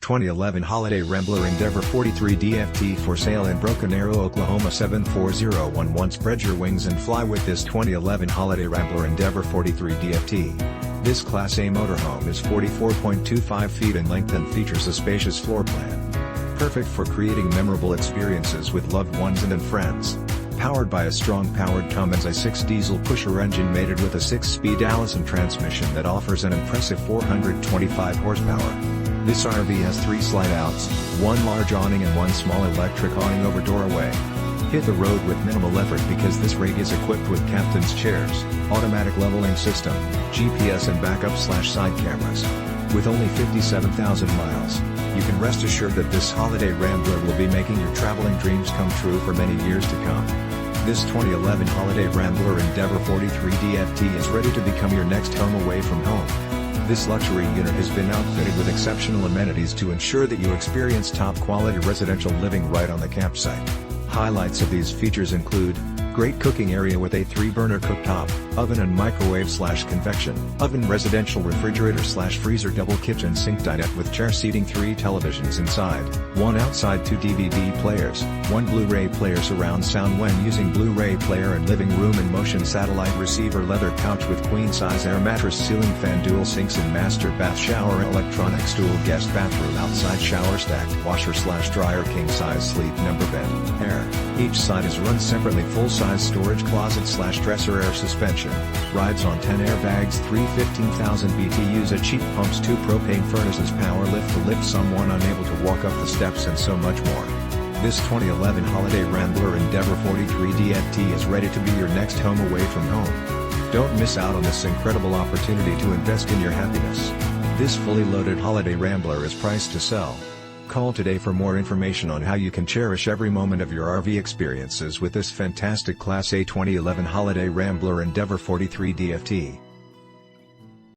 2011 Holiday Rambler Endeavor 43 DFT for sale in Broken Arrow, Oklahoma 74011. Spread your wings and fly with this 2011 Holiday Rambler Endeavor 43 DFT. This Class A motorhome is 44.25 feet in length and features a spacious floor plan. Perfect for creating memorable experiences with loved ones and friends. Powered by a strong-powered Cummins I6 Diesel Pusher engine mated with a 6-speed Allison transmission that offers an impressive 425 horsepower. This RV has 3 slide-outs, 1 large awning and 1 small electric awning over doorway. Hit the road with minimal effort because this rig is equipped with captain's chairs, automatic leveling system, GPS and backup/side cameras. With only 57,000 miles, you can rest assured that this Holiday Rambler will be making your traveling dreams come true for many years to come. This 2011 Holiday Rambler Endeavor 43 DFT is ready to become your next home away from home. This luxury unit has been outfitted with exceptional amenities to ensure that you experience top-quality residential living right on the campsite. Highlights of these features include great cooking area with a 3-burner cooktop, oven and microwave/convection oven, residential refrigerator/freezer-double kitchen, SinkDinette with chair, SeatingThree televisions inside, 1 OutsideTwo DVD players, 1 Blu-ray player, surround sound when using Blu-ray player, and living room in motion satellite ReceiverLeather couch with queen-size air MattressCeiling, FanDual sinks and master bath, ShowerStacked StoolGuest BathroomOutside, ShowerStacked washer/DryerKing size sleep number bed, air. Each side is run separately. Full-size storage closet/DresserAir Suspension. Rides on 10 Air BagsThree 15,000 BTUs, a cheap PumpsTwo propane FurnacesPower lift to lift someone unable to walk up the steps, and so much more. This 2011 Holiday Rambler Endeavor 43 DFT is ready to be your next home away from home. Don't miss out on this incredible opportunity to invest in your happiness. This fully loaded Holiday Rambler is priced to sell. Call today for more information on how you can cherish every moment of your RV experiences with this fantastic Class A 2011 Holiday Rambler Endeavor 43 DFT.